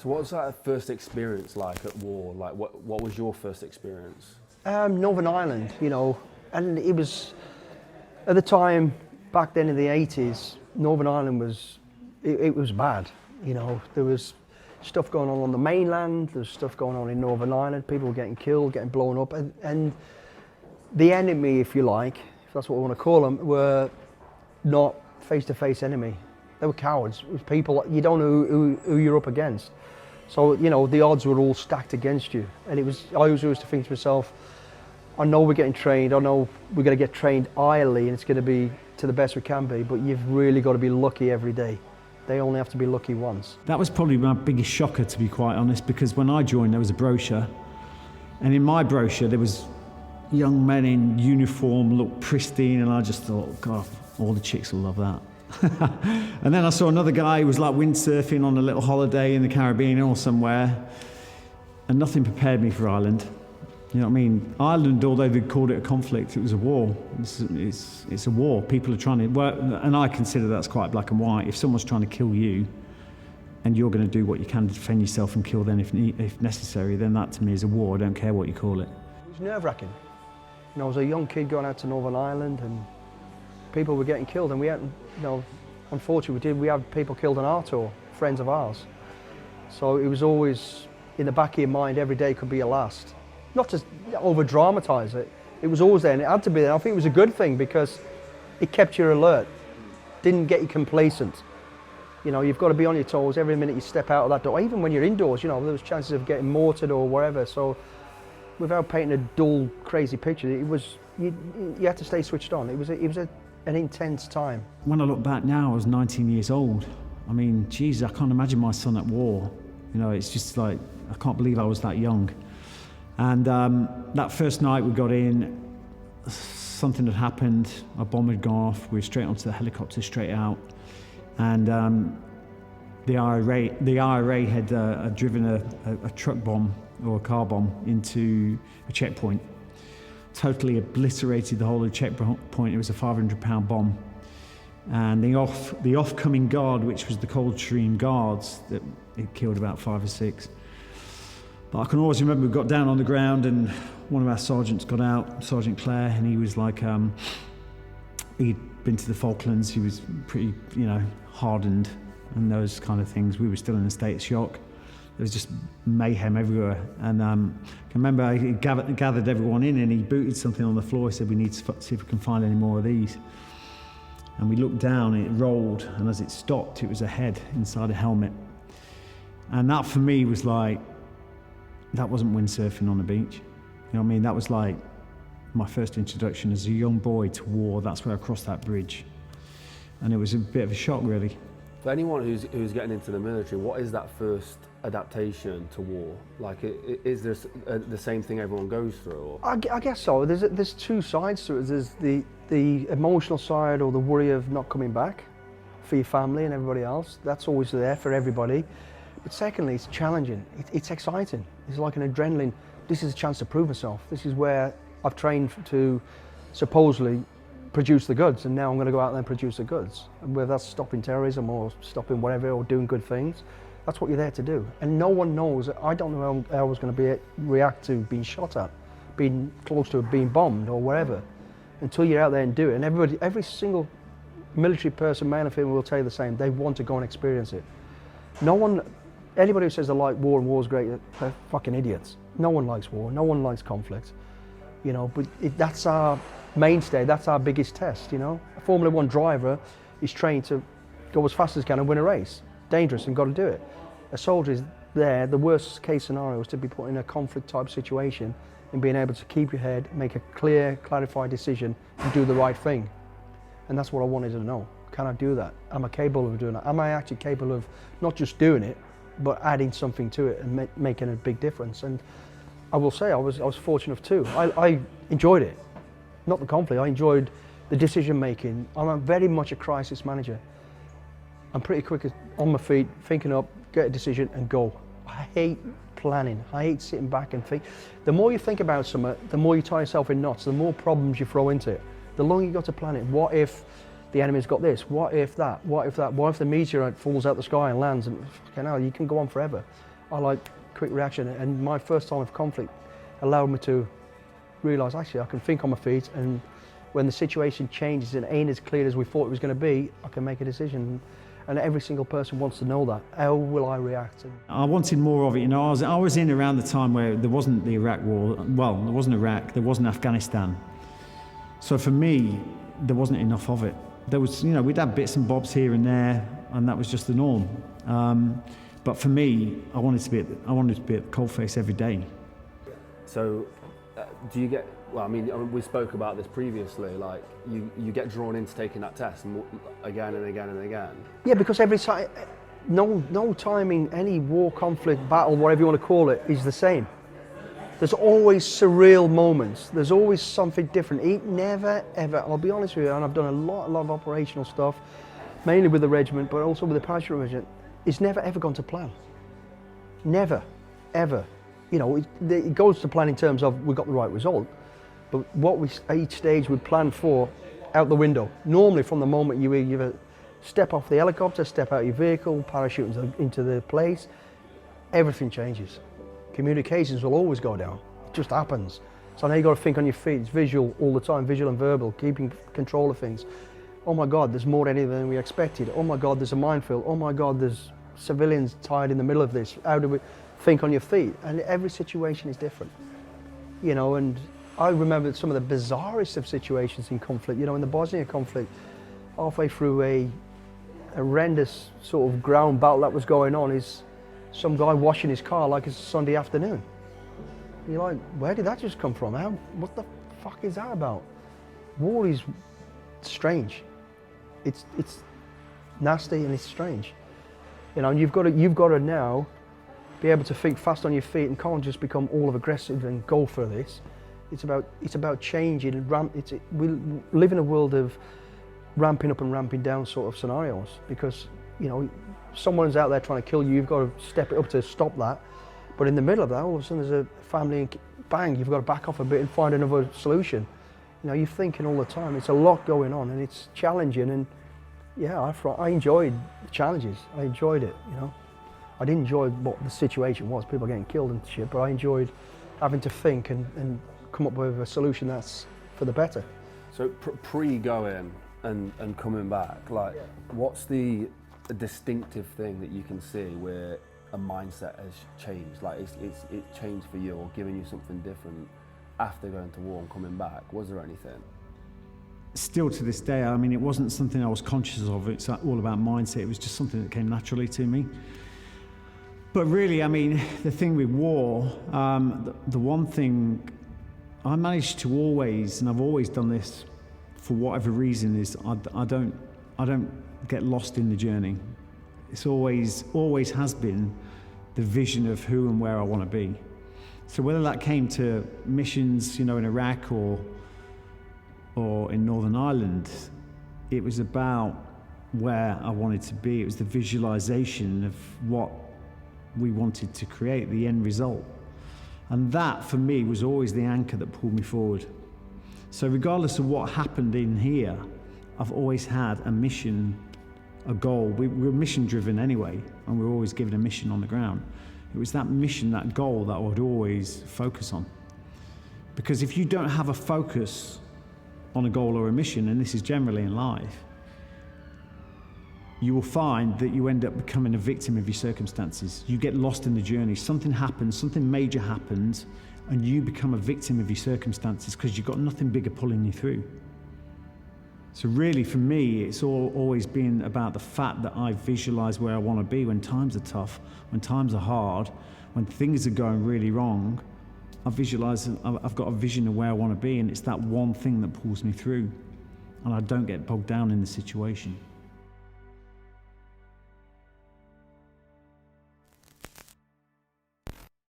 So what was that first experience like at war? Like what was your first experience? Northern Ireland, you know, and it was, at the time, back then in the 80s, Northern Ireland was, it was bad. You know, there was stuff going on the mainland, there was stuff going on in Northern Ireland, people were getting killed, getting blown up, and the enemy, if you like, if that's what we want to call them, were not face-to-face enemy. They were cowards. It was people, you don't know who you're up against. So, you know, the odds were all stacked against you. And it was, I always used to think to myself, I know we're getting trained, I know we're going to get trained irely and it's going to be to the best we can be, but you've really got to be lucky every day. They only have to be lucky once. That was probably my biggest shocker, to be quite honest, because when I joined there was a brochure, and in my brochure there was young men in uniform, looked pristine, and I just thought, God, all the chicks will love that. And then I saw another guy who was like windsurfing on a little holiday in the Caribbean or somewhere, and nothing prepared me for Ireland. You know what I mean? Ireland, although they called it a conflict, it was a war. It's a war. People are trying to work, and I consider that's quite black and white. If someone's trying to kill you, and you're going to do what you can to defend yourself and kill them if necessary, then that to me is a war. I don't care what you call it. It was nerve-wracking. You know, I was a young kid going out to Northern Ireland, and people were getting killed, and we had, you know, unfortunately we had people killed on our tour, friends of ours. So it was always in the back of your mind, every day could be your last. Not to over-dramatise it, it was always there, and it had to be there. I think it was a good thing because it kept you alert, didn't get you complacent. You know, you've got to be on your toes every minute you step out of that door. Even when you're indoors, you know, there was chances of getting mortared or whatever. So without painting a dull, crazy picture, it was, you had to stay switched on. It was an intense time. When I look back now, I was 19 years old. I mean, geez, I can't imagine my son at war. You know, it's just like, I can't believe I was that young. And that first night we got in, something had happened, a bomb had gone off, we were straight onto the helicopter, straight out. And the IRA had driven a truck bomb or a car bomb into a checkpoint. Totally obliterated the whole of the checkpoint. It was a 500-pound bomb. And the off-coming guard, which was the Coldstream Guards, that it killed about 5 or 6. But I can always remember we got down on the ground and one of our sergeants got out, Sergeant Clare, and he was like, he'd been to the Falklands, he was pretty, you know, hardened and those kind of things. We were still in a state of shock. There was just mayhem everywhere. And I can remember he gathered everyone in and he booted something on the floor. He said, we need to see if we can find any more of these. And we looked down and it rolled, and as it stopped, it was a head inside a helmet. And that for me was like, that wasn't windsurfing on the beach. You know what I mean? That was like my first introduction as a young boy to war. That's where I crossed that bridge. And it was a bit of a shock, really. For anyone who's getting into the military, what is that first adaptation to war? Like, is this the same thing everyone goes through? Or? I guess so. There's two sides to it. There's the emotional side, or the worry of not coming back for your family and everybody else. That's always there for everybody. But secondly, it's challenging. It's exciting. It's like an adrenaline. This is a chance to prove myself. This is where I've trained to supposedly produce the goods, and now I'm going to go out there and produce the goods. And whether that's stopping terrorism or stopping whatever, or doing good things, that's what you're there to do. And no one knows. I don't know how I was going to react to being shot at, being close to being bombed or whatever, until you're out there and do it. And every single military person, male and female, will tell you the same. They want to go and experience it. Anybody who says they like war and war's great, they're fucking idiots. No one likes war, no one likes conflict. You know, but that's our mainstay, that's our biggest test, you know. A Formula 1 driver is trained to go as fast as he can and win a race. Dangerous and got to do it. A soldier is there, the worst case scenario is to be put in a conflict type situation and being able to keep your head, make a clear, clarified decision and do the right thing. And that's what I wanted to know. Can I do that? Am I capable of doing that? Am I actually capable of not just doing it, but adding something to it and making a big difference? And I will say I was fortunate too. I enjoyed it, not the conflict. I enjoyed the decision making. I'm very much a crisis manager. I'm pretty quick on my feet, thinking up, get a decision and go. I hate planning. I hate sitting back and think. The more you think about something, the more you tie yourself in knots, the more problems you throw into it. The longer you got to plan it. What if the enemy's got this? What if that? What if that? What if the meteorite falls out the sky and lands? And fucking hell, you can go on forever. I like quick reaction, and my first time of conflict allowed me to realise actually I can think on my feet, and when the situation changes and ain't as clear as we thought it was going to be, I can make a decision. And every single person wants to know that. How will I react? I wanted more of it. You know, I was in around the time where there wasn't the Iraq war. Well, there wasn't Iraq, there wasn't Afghanistan. So for me, there wasn't enough of it. There was, you know, we'd have bits and bobs here and there, and that was just the norm. But for me, I wanted to be at the coalface every day. So, do you get? Well, I mean, we spoke about this previously. Like, you get drawn into taking that test again and again and again. Yeah, because every time, no timing, any war, conflict, battle, whatever you want to call it, is the same. There's always surreal moments. There's always something different. It never, ever. I'll be honest with you, and I've done a lot of operational stuff, mainly with the regiment, but also with the parachute regiment. It's never ever gone to plan. Never, ever. You know, it goes to plan in terms of we got the right result. But what each stage we plan for, out the window. Normally from the moment you either step off the helicopter, step out your vehicle, parachute into the place, everything changes. Communications will always go down. It just happens. So now you've got to think on your feet. It's visual all the time, visual and verbal, keeping control of things. Oh my God, there's more than we expected. Oh my God, there's a minefield. Oh my God, there's civilians tied in the middle of this. How do we think on your feet? And every situation is different. You know, and I remember some of the bizarrest of situations in conflict. You know, in the Bosnia conflict, halfway through a horrendous sort of ground battle that was going on, is some guy washing his car like it's a Sunday afternoon. You're like, where did that just come from? What the fuck is that about? War is strange. It's nasty and it's strange. You know, and you've got to now be able to think fast on your feet and can't just become all of aggressive and go for this. It's about changing. We live in a world of ramping up and ramping down sort of scenarios, because, you know, someone's out there trying to kill you. You've got to step it up to stop that. But in the middle of that, all of a sudden there's a family and bang, you've got to back off a bit and find another solution. You know, you're thinking all the time. It's a lot going on and it's challenging. And yeah, I enjoyed the challenges. I enjoyed it. You know, I didn't enjoy what the situation was, people getting killed and shit, but I enjoyed having to think and come up with a solution that's for the better. So pre-going and coming back, like, what's the distinctive thing that you can see where a mindset has changed? Like, it's changed for you or given you something different after going to war and coming back? Was there anything? Still to this day, I mean, it wasn't something I was conscious of. It's all about mindset. It was just something that came naturally to me. But really, I mean, the thing with war, the one thing I managed to always, and I've always done this for whatever reason, is I don't get lost in the journey. It's always has been the vision of who and where I want to be. So whether that came to missions, you know, in Iraq or in Northern Ireland, it was about where I wanted to be. It was the visualization of what we wanted to create, the end result. And that, for me, was always the anchor that pulled me forward. So regardless of what happened in here, I've always had a mission, a goal. We're mission-driven anyway, and we're always given a mission on the ground. It was that mission, that goal, that I would always focus on. Because if you don't have a focus on a goal or a mission, and this is generally in life, you will find that you end up becoming a victim of your circumstances. You get lost in the journey. Something happens, something major happens, and you become a victim of your circumstances because you've got nothing bigger pulling you through. So really, for me, it's always been about the fact that I visualize where I want to be when times are tough, when times are hard, when things are going really wrong. I visualize, I've got a vision of where I want to be, and it's that one thing that pulls me through, and I don't get bogged down in the situation.